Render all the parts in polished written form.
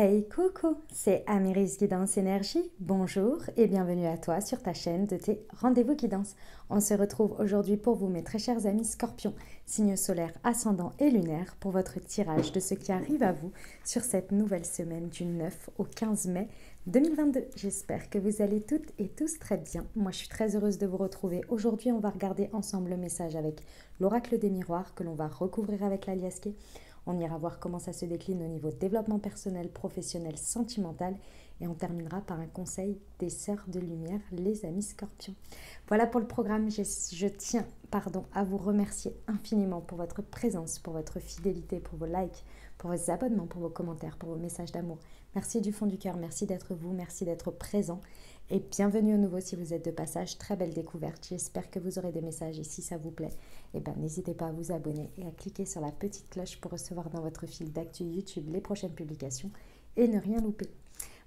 Hey coucou, c'est Amiris Guidance Énergie. Bonjour et bienvenue à toi sur ta chaîne de tes rendez-vous guidance. On se retrouve aujourd'hui pour vous, mes très chers amis Scorpions, signes solaires, ascendants et lunaires, pour votre tirage de ce qui arrive à vous sur cette nouvelle semaine du 9 au 15 mai 2022. J'espère que vous allez toutes et tous très bien. Moi, je suis très heureuse de vous retrouver. Aujourd'hui, on va regarder ensemble le message avec l'oracle des miroirs que l'on va recouvrir avec l'aliasqué. On ira voir comment ça se décline au niveau développement personnel, professionnel, sentimental. Et on terminera par un conseil des sœurs de lumière, les amis Scorpions. Voilà pour le programme. Je tiens à vous remercier infiniment pour votre présence, pour votre fidélité, pour vos likes, pour vos abonnements, pour vos commentaires, pour vos messages d'amour. Merci du fond du cœur. Merci d'être vous. Merci d'être présent. Et bienvenue au nouveau si vous êtes de passage. Très belle découverte. J'espère que vous aurez des messages et si ça vous plaît, n'hésitez pas à vous abonner et à cliquer sur la petite cloche pour recevoir dans votre fil d'actu YouTube les prochaines publications et ne rien louper.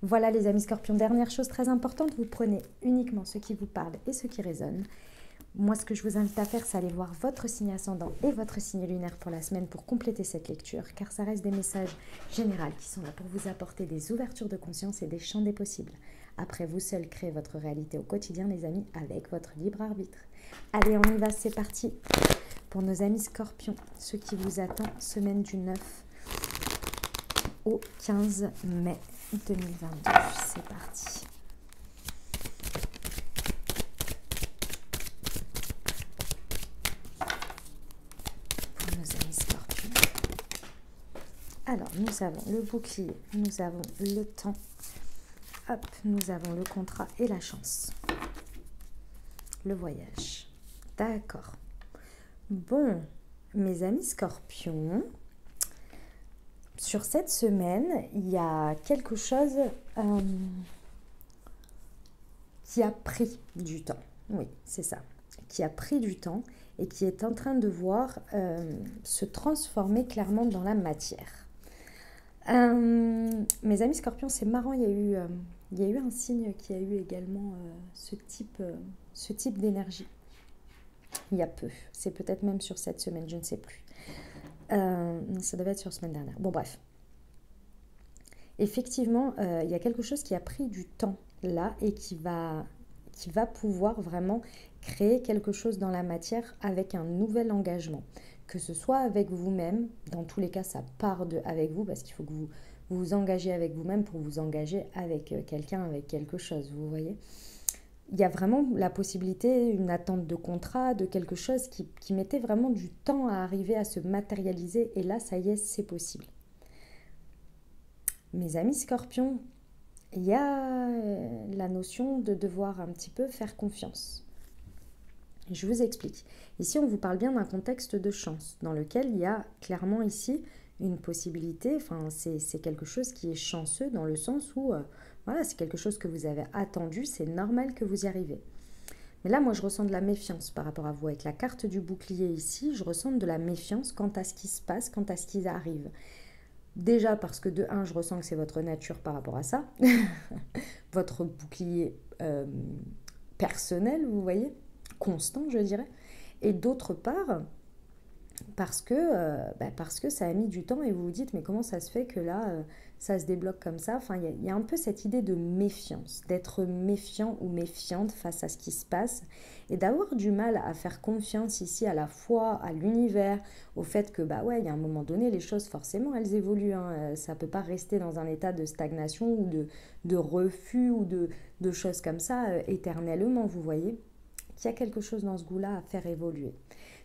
Voilà les amis Scorpions, dernière chose très importante, vous prenez uniquement ce qui vous parle et ce qui résonne. Moi, ce que je vous invite à faire, c'est aller voir votre signe ascendant et votre signe lunaire pour la semaine pour compléter cette lecture, car ça reste des messages généraux qui sont là pour vous apporter des ouvertures de conscience et des champs des possibles. Après, vous seul créez votre réalité au quotidien, les amis, avec votre libre arbitre. Allez, on y va, c'est parti. Pour nos amis Scorpions, ce qui vous attend, semaine du 9 au 15 mai 2022. C'est parti. Pour nos amis Scorpions. Alors, nous avons le bouclier, nous avons le temps. Hop, nous avons le contrat et la chance. Le voyage. D'accord. Bon, mes amis Scorpions, sur cette semaine, il y a quelque chose qui a pris du temps. Oui, c'est ça. Qui a pris du temps et qui est en train de voir se transformer clairement dans la matière. Mes amis Scorpions, c'est marrant, il y a eu un signe qui a eu également ce type d'énergie. Il y a peu, c'est peut-être même sur cette semaine, je ne sais plus. Ça devait être sur la semaine dernière. Bon, bref. Effectivement, il y a quelque chose qui a pris du temps là et qui va pouvoir vraiment créer quelque chose dans la matière avec un nouvel engagement. Que ce soit avec vous-même, dans tous les cas, ça part avec vous parce qu'il faut que vous vous engagez avec vous-même pour vous engager avec quelqu'un, avec quelque chose, vous voyez. Il y a vraiment la possibilité, une attente de contrat, de quelque chose qui mettait vraiment du temps à arriver à se matérialiser. Et là, ça y est, c'est possible. Mes amis Scorpions, il y a la notion de devoir un petit peu faire confiance. Je vous explique. Ici, on vous parle bien d'un contexte de chance, dans lequel il y a clairement ici une possibilité, enfin, c'est quelque chose qui est chanceux dans le sens où, voilà, c'est quelque chose que vous avez attendu, c'est normal que vous y arrivez. Mais là, moi, je ressens de la méfiance par rapport à vous. Avec la carte du bouclier ici, je ressens de la méfiance quant à ce qui se passe, quant à ce qui arrive. Déjà parce que de un, je ressens que c'est votre nature par rapport à ça. Votre bouclier personnel, vous voyez, constant, je dirais. Et d'autre part, parce que ça a mis du temps et vous vous dites mais comment ça se fait que là ça se débloque comme ça. Enfin, il y a un peu cette idée de méfiance, d'être méfiant ou méfiante face à ce qui se passe et d'avoir du mal à faire confiance ici à la fois à l'univers, au fait que il y a un moment donné les choses forcément elles évoluent, hein. Ça peut pas rester dans un état de stagnation ou de refus ou de choses comme ça éternellement, vous voyez qu'il y a quelque chose dans ce goût-là à faire évoluer.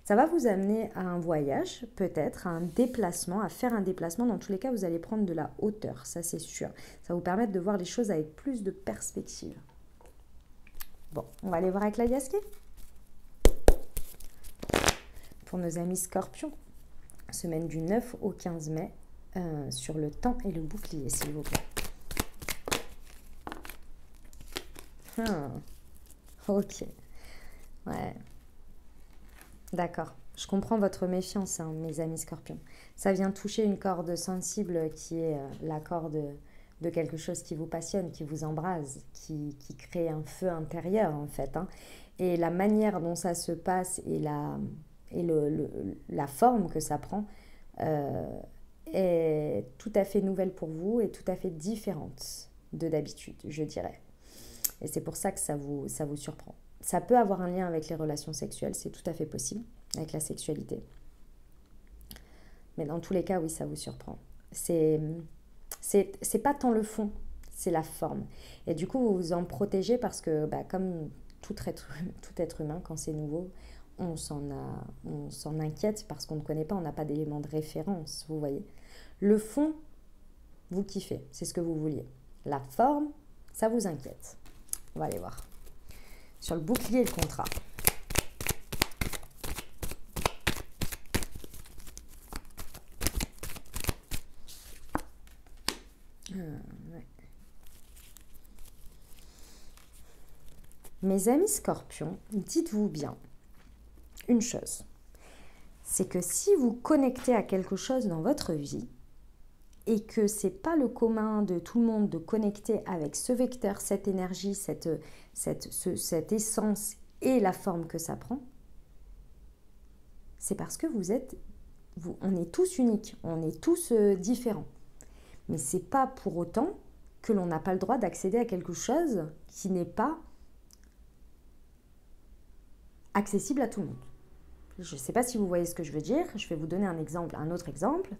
Ça va vous amener à un voyage, peut-être, à un déplacement, à faire un déplacement. Dans tous les cas, vous allez prendre de la hauteur, ça c'est sûr. Ça va vous permettre de voir les choses avec plus de perspective. Bon, on va aller voir avec la Yasqué. Pour nos amis Scorpions, semaine du 9 au 15 mai, sur le temps et le bouclier, s'il vous plaît. Ok. Ouais. D'accord, je comprends votre méfiance, hein, mes amis Scorpions. Ça vient toucher une corde sensible qui est la corde de quelque chose qui vous passionne, qui vous embrase, qui crée un feu intérieur en fait, hein. Et la manière dont ça se passe et la forme que ça prend est tout à fait nouvelle pour vous et tout à fait différente de d'habitude, je dirais. Et c'est pour ça que ça vous surprend. Ça peut avoir un lien avec les relations sexuelles, c'est tout à fait possible, avec la sexualité. Mais dans tous les cas, oui, ça vous surprend. C'est pas tant le fond, c'est la forme. Et du coup, vous vous en protégez parce que, comme tout être humain, quand c'est nouveau, on s'en inquiète parce qu'on ne connaît pas, on n'a pas d'éléments de référence, vous voyez. Le fond, vous kiffez, c'est ce que vous vouliez. La forme, ça vous inquiète. On va aller voir. Sur le bouclier et le contrat. Ouais. Mes amis scorpions, dites-vous bien une chose. C'est que si vous connectez à quelque chose dans votre vie et que c'est pas le commun de tout le monde de connecter avec ce vecteur, cette énergie, cette essence et la forme que ça prend, c'est parce que on est tous uniques, on est tous différents. Mais c'est pas pour autant que l'on n'a pas le droit d'accéder à quelque chose qui n'est pas accessible à tout le monde. Je ne sais pas si vous voyez ce que je veux dire. Je vais vous donner un autre exemple.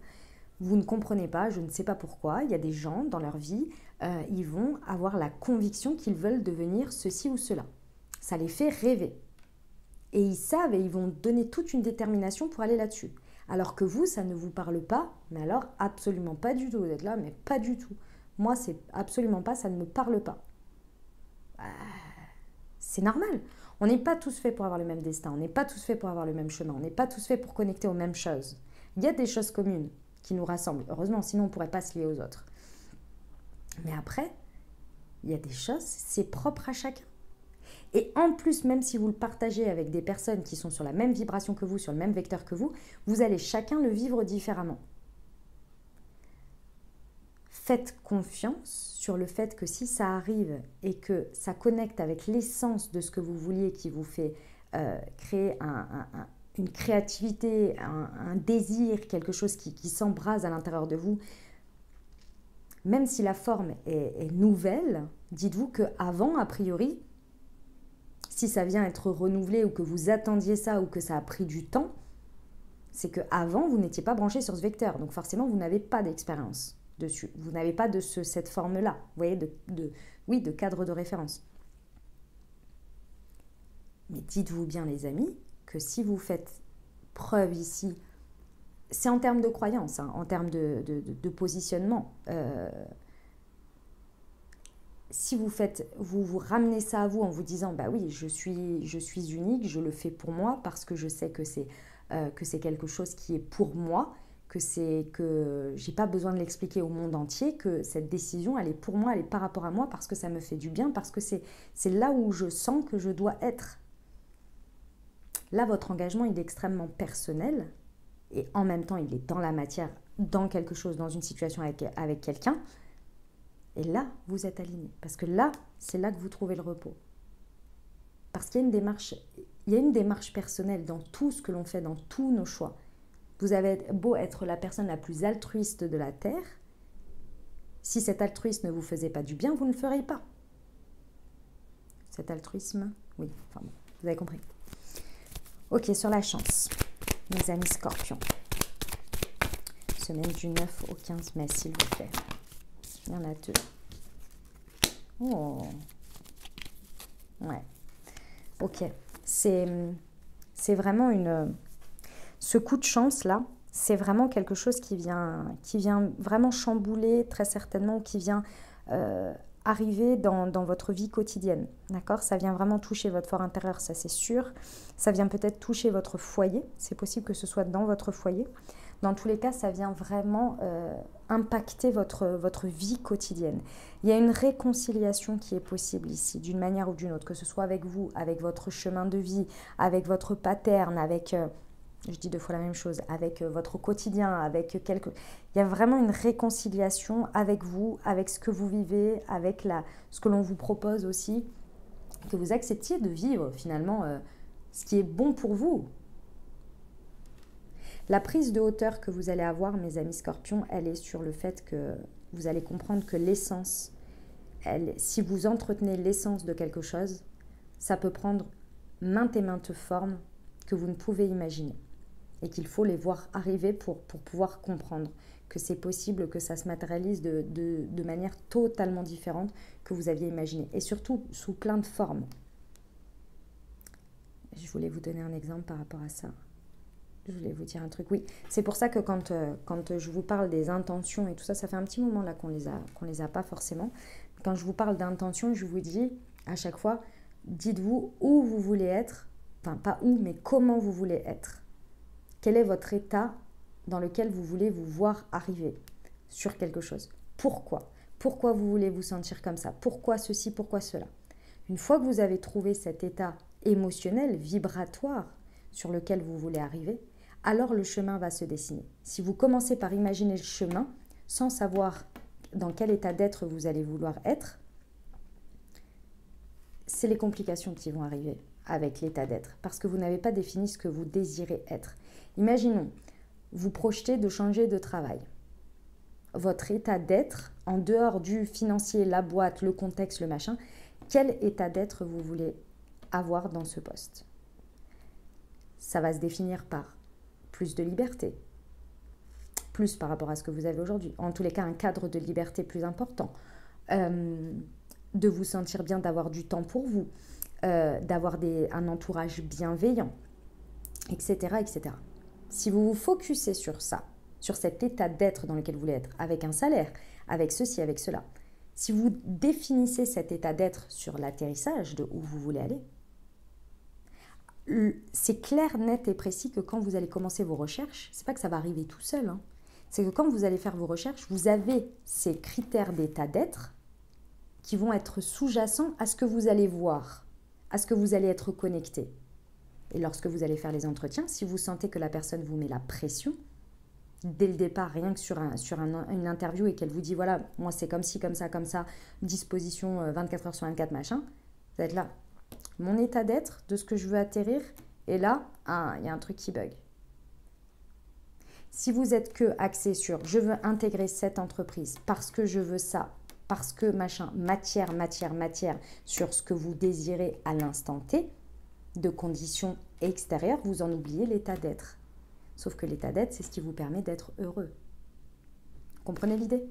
Vous ne comprenez pas, je ne sais pas pourquoi. Il y a des gens dans leur vie, ils vont avoir la conviction qu'ils veulent devenir ceci ou cela. Ça les fait rêver. Et ils savent et ils vont donner toute une détermination pour aller là-dessus. Alors que vous, ça ne vous parle pas, mais alors absolument pas du tout. Vous êtes là, mais pas du tout. Moi, c'est absolument pas, ça ne me parle pas. C'est normal. On n'est pas tous faits pour avoir le même destin, on n'est pas tous faits pour avoir le même chemin, on n'est pas tous faits pour connecter aux mêmes choses. Il y a des choses communes qui nous rassemblent, heureusement, sinon on ne pourrait pas se lier aux autres. Mais après, il y a des choses, c'est propre à chacun. Et en plus, même si vous le partagez avec des personnes qui sont sur la même vibration que vous, sur le même vecteur que vous, vous allez chacun le vivre différemment. Faites confiance sur le fait que si ça arrive et que ça connecte avec l'essence de ce que vous vouliez, qui vous fait créer une créativité, un désir, quelque chose qui s'embrase à l'intérieur de vous, même si la forme est nouvelle, dites-vous qu'avant, a priori, si ça vient être renouvelé ou que vous attendiez ça ou que ça a pris du temps, c'est qu'avant, vous n'étiez pas branché sur ce vecteur. Donc forcément, vous n'avez pas d'expérience dessus. Vous n'avez pas de cette forme-là, vous voyez, de cadre de référence. Mais dites-vous bien, les amis, que si vous faites preuve ici, c'est en termes de croyance, en termes de positionnement. Si vous ramenez ça à vous en vous disant, bah oui, je suis unique, je le fais pour moi parce que je sais que c'est quelque chose qui est pour moi, que j'ai pas besoin de l'expliquer au monde entier, que cette décision, elle est pour moi, elle est par rapport à moi parce que ça me fait du bien, parce que c'est là où je sens que je dois être. Là, votre engagement, il est extrêmement personnel et en même temps, il est dans la matière, dans quelque chose, dans une situation avec quelqu'un. Et là, vous êtes aligné. Parce que là, c'est là que vous trouvez le repos. Parce qu'il y a une démarche personnelle dans tout ce que l'on fait, dans tous nos choix. Vous avez beau être la personne la plus altruiste de la Terre, si cet altruisme ne vous faisait pas du bien, vous ne le ferez pas. Cet altruisme, oui, enfin bon, vous avez compris. Ok, sur la chance, mes amis scorpions. Semaine du 9 au 15 mai, s'il vous plaît. Il y en a deux. Oh. Ouais. Ok. C'est vraiment ce coup de chance là, c'est vraiment quelque chose qui vient vraiment chambouler très certainement, ou qui vient arriver dans votre vie quotidienne. D'accord? Ça vient vraiment toucher votre fort intérieur, ça c'est sûr. Ça vient peut-être toucher votre foyer. C'est possible que ce soit dans votre foyer. Dans tous les cas, ça vient vraiment impacter votre vie quotidienne. Il y a une réconciliation qui est possible ici, d'une manière ou d'une autre, que ce soit avec vous, avec votre chemin de vie, avec votre pattern, avec, je dis deux fois la même chose, avec votre quotidien, avec il y a vraiment une réconciliation avec vous, avec ce que vous vivez, avec ce que l'on vous propose aussi, que vous acceptiez de vivre finalement ce qui est bon pour vous. La prise de hauteur que vous allez avoir, mes amis scorpions, elle est sur le fait que vous allez comprendre que l'essence, si vous entretenez l'essence de quelque chose, ça peut prendre maintes et maintes formes que vous ne pouvez imaginer. Et qu'il faut les voir arriver pour pouvoir comprendre que c'est possible que ça se matérialise de manière totalement différente que vous aviez imaginé. Et surtout sous plein de formes. Je voulais vous donner un exemple par rapport à ça. Je voulais vous dire un truc. Oui, c'est pour ça que quand je vous parle des intentions et tout ça, ça fait un petit moment là qu'on les a pas forcément. Quand je vous parle d'intention, je vous dis à chaque fois, dites-vous où vous voulez être. Enfin, pas où, mais comment vous voulez être. Quel est votre état dans lequel vous voulez vous voir arriver sur quelque chose? Pourquoi? Pourquoi vous voulez vous sentir comme ça? Pourquoi ceci? Pourquoi cela? Une fois que vous avez trouvé cet état émotionnel, vibratoire, sur lequel vous voulez arriver, alors le chemin va se dessiner. Si vous commencez par imaginer le chemin, sans savoir dans quel état d'être vous allez vouloir être, c'est les complications qui vont arriver avec l'état d'être, parce que vous n'avez pas défini ce que vous désirez être. Imaginons, vous projetez de changer de travail. Votre état d'être, en dehors du financier, la boîte, le contexte, le machin, quel état d'être vous voulez avoir dans ce poste? Ça va se définir par plus de liberté, plus par rapport à ce que vous avez aujourd'hui. En tous les cas, un cadre de liberté plus important, de vous sentir bien, d'avoir du temps pour vous, d'avoir un entourage bienveillant, etc., etc. Si vous vous focussez sur ça, sur cet état d'être dans lequel vous voulez être, avec un salaire, avec ceci, avec cela, si vous définissez cet état d'être sur l'atterrissage de où vous voulez aller, c'est clair, net et précis que quand vous allez commencer vos recherches, c'est pas que ça va arriver tout seul, hein, c'est que quand vous allez faire vos recherches, vous avez ces critères d'état d'être qui vont être sous-jacents à ce que vous allez voir, à ce que vous allez être connecté. Et lorsque vous allez faire les entretiens, si vous sentez que la personne vous met la pression, dès le départ, rien que sur une interview et qu'elle vous dit, voilà, moi c'est comme ci, comme ça, disposition 24 heures sur 24, machin, vous êtes là. Mon état d'être, de ce que je veux atterrir, et là, il y a un truc qui bug. Si vous êtes que axé sur, je veux intégrer cette entreprise parce que je veux ça, parce que machin, matière, sur ce que vous désirez à l'instant T, de conditions extérieures, vous en oubliez l'état d'être. Sauf que l'état d'être, c'est ce qui vous permet d'être heureux. Comprenez l'idée?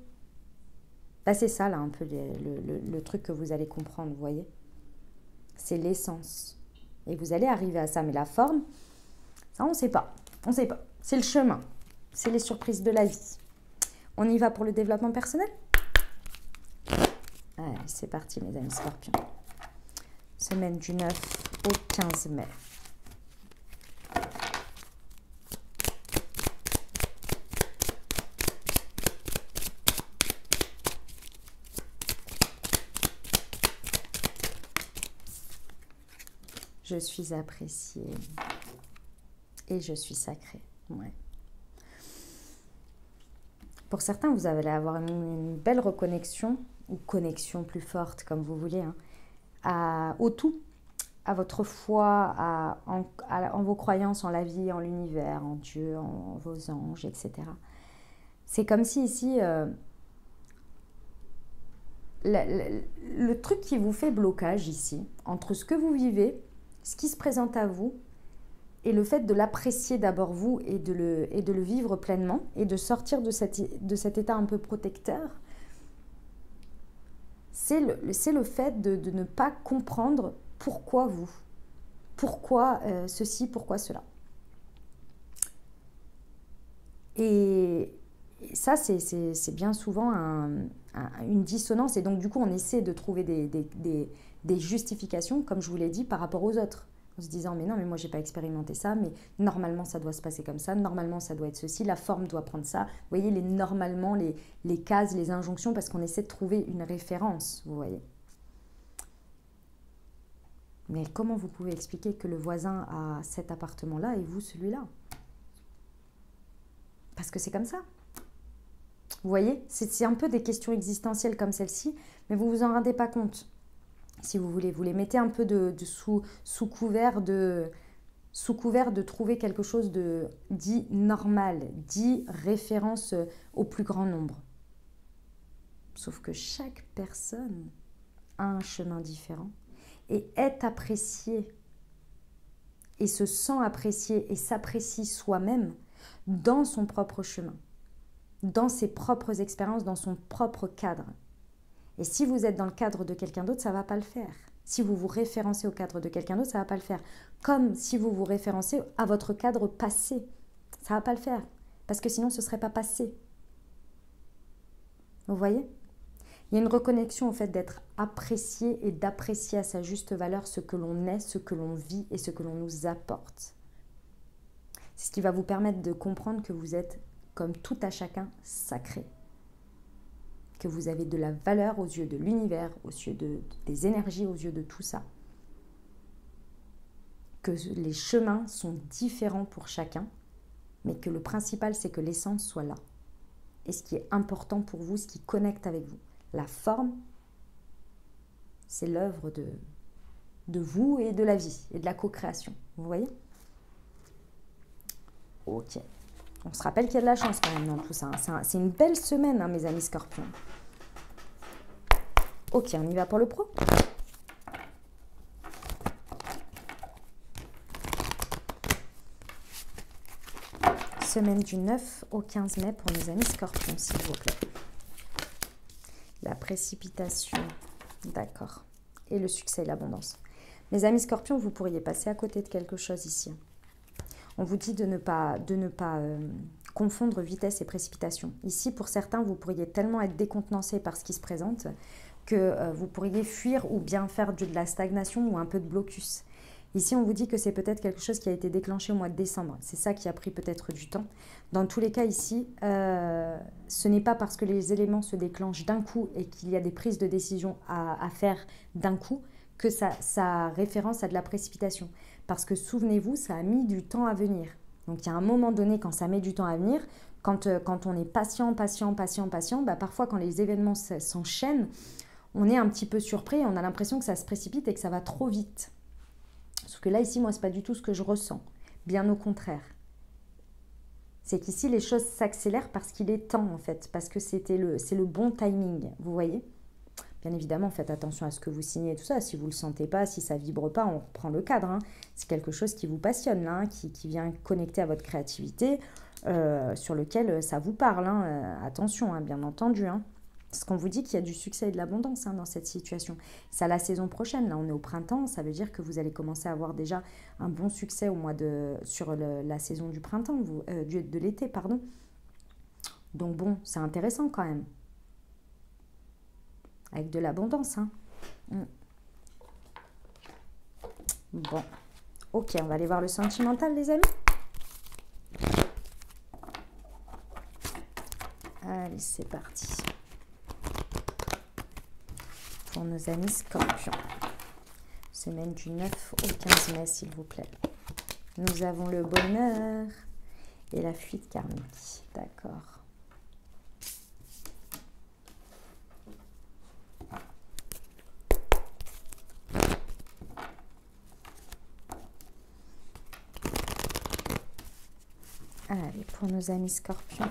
Là, c'est ça, là, un peu le truc que vous allez comprendre, vous voyez? C'est l'essence. Et vous allez arriver à ça. Mais la forme, ça, on ne sait pas. On ne sait pas. C'est le chemin. C'est les surprises de la vie. On y va pour le développement personnel? Allez, c'est parti, mes amis scorpions. Semaine du 9 au 15 mai. Je suis appréciée et je suis sacrée. Ouais. Pour certains, vous allez avoir une belle reconnexion, ou connexion plus forte, comme vous voulez, hein, au tout, à votre foi, en vos croyances en la vie, en l'univers, en Dieu, en vos anges, etc. C'est comme si ici, le truc qui vous fait blocage ici, entre ce que vous vivez, ce qui se présente à vous, et le fait de l'apprécier d'abord vous et de le vivre pleinement, et de sortir de cet état un peu protecteur, c'est le fait de ne pas comprendre pourquoi vous, pourquoi ceci, pourquoi cela. Et ça, c'est bien souvent une dissonance, et donc du coup on essaie de trouver des justifications, comme je vous l'ai dit, par rapport aux autres, en se disant mais non, mais moi j'ai pas expérimenté ça, mais normalement ça doit se passer comme ça, normalement ça doit être ceci, la forme doit prendre ça. Vous voyez, normalement, les cases, les injonctions, parce qu'on essaie de trouver une référence, vous voyez. Mais comment vous pouvez expliquer que le voisin a cet appartement-là et vous celui-là? Parce que c'est comme ça. Vous voyez, c'est un peu des questions existentielles comme celle-ci, mais vous vous en rendez pas compte. Si vous voulez, vous les mettez un peu sous couvert de sous couvert de trouver quelque chose de dit normal, dit référence au plus grand nombre. Sauf que chaque personne a un chemin différent et est appréciée et se sent appréciée et s'apprécie soi-même dans son propre chemin, dans ses propres expériences, dans son propre cadre. Et si vous êtes dans le cadre de quelqu'un d'autre, ça ne va pas le faire. Si vous vous référencez au cadre de quelqu'un d'autre, ça ne va pas le faire. Comme si vous vous référencez à votre cadre passé. Ça ne va pas le faire. Parce que sinon, ce ne serait pas passé. Vous voyez ? Il y a une reconnexion au fait d'être apprécié et d'apprécier à sa juste valeur ce que l'on est, ce que l'on vit et ce que l'on nous apporte. C'est ce qui va vous permettre de comprendre que vous êtes, comme tout à chacun, sacré. Que vous avez de la valeur aux yeux de l'univers, aux yeux des énergies, aux yeux de tout ça. Que les chemins sont différents pour chacun, mais que le principal, c'est que l'essence soit là. Et ce qui est important pour vous, ce qui connecte avec vous. La forme, c'est l'œuvre de vous et de la vie, et de la co-création. Vous voyez ? Ok. On se rappelle qu'il y a de la chance quand même dans tout ça. C'est une belle semaine, hein, mes amis Scorpions. Ok, on y va pour le pro. Semaine du 9 au 15 mai pour mes amis Scorpions, s'il vous plaît. La précipitation, d'accord. Et le succès et l'abondance. Mes amis Scorpions, vous pourriez passer à côté de quelque chose ici. On vous dit de ne pas confondre vitesse et précipitation. Ici, pour certains, vous pourriez tellement être décontenancé par ce qui se présente que vous pourriez fuir ou bien faire de la stagnation ou un peu de blocus. Ici, on vous dit que c'est peut-être quelque chose qui a été déclenché au mois de décembre. C'est ça qui a pris peut-être du temps. Dans tous les cas, ici, ce n'est pas parce que les éléments se déclenchent d'un coup et qu'il y a des prises de décision à faire d'un coup que ça référence à de la précipitation. Parce que souvenez-vous, ça a mis du temps à venir. Donc, il y a un moment donné, quand ça met du temps à venir, quand on est patient, bah, parfois, quand les événements s'enchaînent, on est un petit peu surpris et on a l'impression que ça se précipite et que ça va trop vite. Sauf que là, ici, moi, ce n'est pas du tout ce que je ressens. Bien au contraire. C'est qu'ici, les choses s'accélèrent parce qu'il est temps, en fait. Parce que c'est le bon timing, vous voyez ? Bien évidemment, faites attention à ce que vous signez et tout ça. Si vous ne le sentez pas, si ça ne vibre pas, on reprend le cadre. Hein. C'est quelque chose qui vous passionne, là, hein, qui vient connecter à votre créativité, sur lequel ça vous parle. Hein. Attention, hein, bien entendu. Hein. Parce qu'on vous dit qu'il y a du succès et de l'abondance dans cette situation. C'est la saison prochaine, là on est au printemps, ça veut dire que vous allez commencer à avoir déjà un bon succès sur la saison du printemps, de l'été, pardon. Donc bon, c'est intéressant quand même. Avec de l'abondance. Hein. Bon, ok, on va aller voir le sentimental, les amis. Allez, c'est parti. Pour nos amis Scorpions. Semaine du 9 au 15 mai, s'il vous plaît. Nous avons le bonheur et la fuite karmique. D'accord. Allez, pour nos amis Scorpions,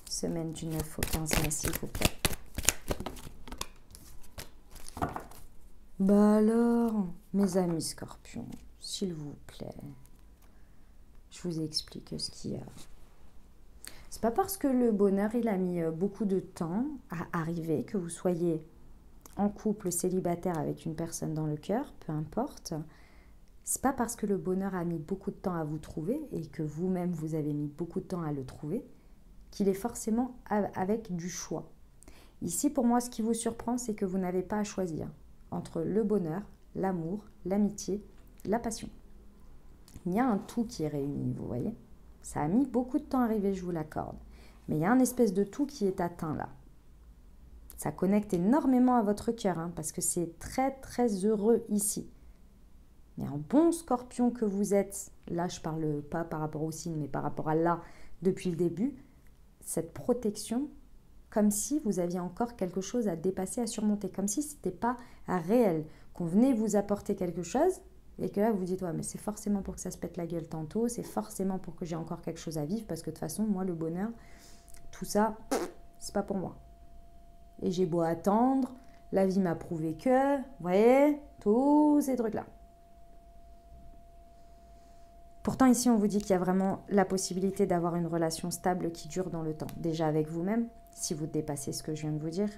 semaine du 9 au 15 mai, s'il vous plaît. Bah alors, mes amis Scorpions, s'il vous plaît, je vous explique ce qu'il y a. C'est pas parce que le bonheur, il a mis beaucoup de temps à arriver, que vous soyez en couple, célibataire avec une personne dans le cœur, peu importe. C'est pas parce que le bonheur a mis beaucoup de temps à vous trouver et que vous-même, vous avez mis beaucoup de temps à le trouver, qu'il est forcément avec du choix. Ici, pour moi, ce qui vous surprend, c'est que vous n'avez pas à choisir entre le bonheur, l'amour, l'amitié, la passion. Il y a un tout qui est réuni, vous voyez. Ça a mis beaucoup de temps à arriver, je vous l'accorde. Mais il y a un espèce de tout qui est atteint là. Ça connecte énormément à votre cœur, hein, parce que c'est très très heureux ici. Mais en bon Scorpion que vous êtes, là je parle pas par rapport au signe, mais par rapport à là, depuis le début, cette protection, comme si vous aviez encore quelque chose à dépasser, à surmonter, comme si ce n'était pas réel, qu'on venait vous apporter quelque chose et que là, vous vous dites, ouais, mais c'est forcément pour que ça se pète la gueule tantôt, c'est forcément pour que j'ai encore quelque chose à vivre, parce que de toute façon, moi, le bonheur, tout ça, c'est pas pour moi. Et j'ai beau attendre, la vie m'a prouvé que, vous voyez, tous ces trucs-là. Pourtant, ici, on vous dit qu'il y a vraiment la possibilité d'avoir une relation stable qui dure dans le temps. Déjà avec vous-même, si vous dépassez ce que je viens de vous dire,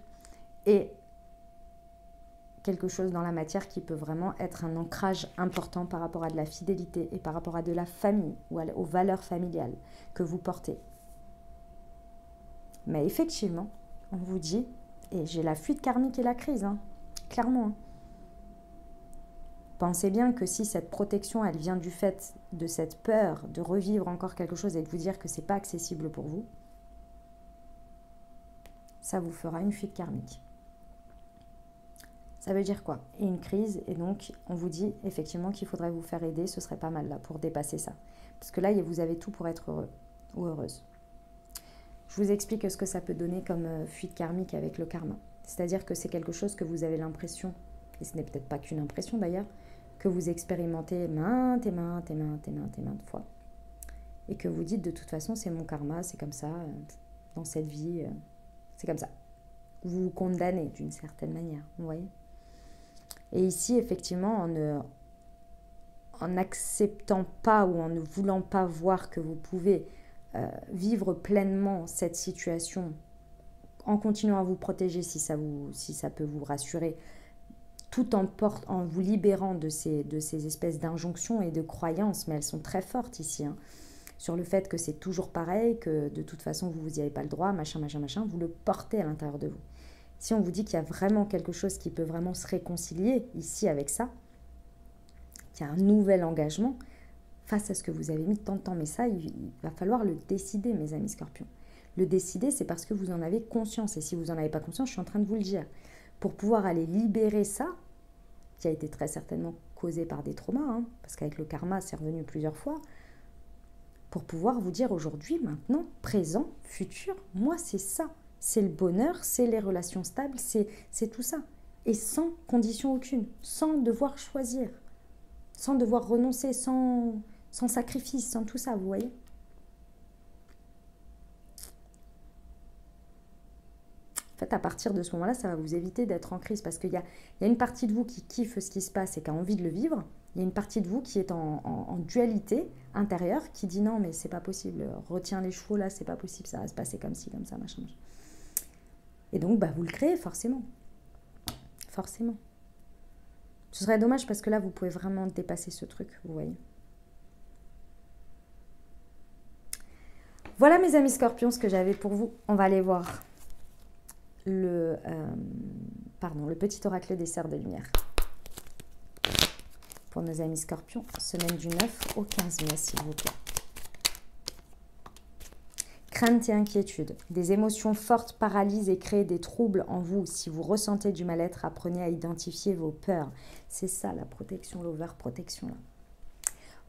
et quelque chose dans la matière qui peut vraiment être un ancrage important par rapport à de la fidélité et par rapport à de la famille ou aux valeurs familiales que vous portez. Mais effectivement, on vous dit, et j'ai la fuite karmique et la crise, hein, clairement. Hein. Pensez bien que si cette protection, elle vient du fait de cette peur de revivre encore quelque chose et de vous dire que ce n'est pas accessible pour vous, ça vous fera une fuite karmique. Ça veut dire quoi? Et une crise, et donc on vous dit effectivement qu'il faudrait vous faire aider, ce serait pas mal là pour dépasser ça. Parce que là, vous avez tout pour être heureux ou heureuse. Je vous explique ce que ça peut donner comme fuite karmique avec le karma. C'est-à-dire que c'est quelque chose que vous avez l'impression, et ce n'est peut-être pas qu'une impression d'ailleurs, que vous expérimentez maintes fois. Et que vous dites de toute façon, c'est mon karma, c'est comme ça, dans cette vie, c'est comme ça. Vous vous condamnez d'une certaine manière, vous voyez. Et ici, effectivement, en n'acceptant pas ou en ne voulant pas voir que vous pouvez vivre pleinement cette situation, en continuant à vous protéger si ça peut vous rassurer, tout en vous libérant de ces espèces d'injonctions et de croyances, mais elles sont très fortes ici, hein, sur le fait que c'est toujours pareil, que de toute façon vous n'y avez pas le droit, machin, vous le portez à l'intérieur de vous. Si on vous dit qu'il y a vraiment quelque chose qui peut vraiment se réconcilier ici avec ça, qu'il y a un nouvel engagement face à ce que vous avez mis tant de temps, mais ça, il va falloir le décider, mes amis scorpions. Le décider, c'est parce que vous en avez conscience, et si vous n'en avez pas conscience, je suis en train de vous le dire. Pour pouvoir aller libérer ça, qui a été très certainement causé par des traumas, hein, parce qu'avec le karma, c'est revenu plusieurs fois, pour pouvoir vous dire aujourd'hui, maintenant, présent, futur, moi, c'est ça. C'est le bonheur, c'est les relations stables, c'est tout ça. Et sans condition aucune, sans devoir choisir, sans devoir renoncer, sans sacrifice, sans tout ça, vous voyez. En fait, à partir de ce moment-là, ça va vous éviter d'être en crise parce qu'il y a une partie de vous qui kiffe ce qui se passe et qui a envie de le vivre. Il y a une partie de vous qui est en dualité intérieure qui dit non, mais c'est pas possible, retiens les chevaux là, c'est pas possible, ça va se passer comme ci, comme ça, machin. Et donc, bah, vous le créez forcément. Forcément. Ce serait dommage parce que là, vous pouvez vraiment dépasser ce truc, vous voyez. Voilà mes amis scorpions, ce que j'avais pour vous. On va aller voir le petit oracle des cerfs de lumière. Pour nos amis scorpions, semaine du 9 au 15 mai, s'il vous plaît. Crainte et inquiétude. Des émotions fortes paralysent et créent des troubles en vous. Si vous ressentez du mal-être, apprenez à identifier vos peurs. C'est ça la protection, l'overprotection là.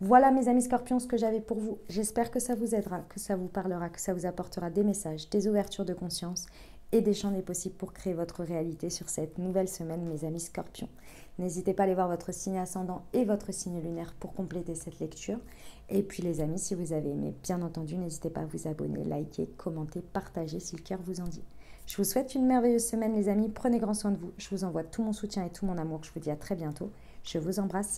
Voilà mes amis scorpions ce que j'avais pour vous. J'espère que ça vous aidera, que ça vous parlera, que ça vous apportera des messages, des ouvertures de conscience et des champs des possibles pour créer votre réalité sur cette nouvelle semaine, mes amis scorpions. N'hésitez pas à aller voir votre signe ascendant et votre signe lunaire pour compléter cette lecture. Et puis les amis, si vous avez aimé, bien entendu, n'hésitez pas à vous abonner, liker, commenter, partager si le cœur vous en dit. Je vous souhaite une merveilleuse semaine les amis, prenez grand soin de vous. Je vous envoie tout mon soutien et tout mon amour. Je vous dis à très bientôt. Je vous embrasse.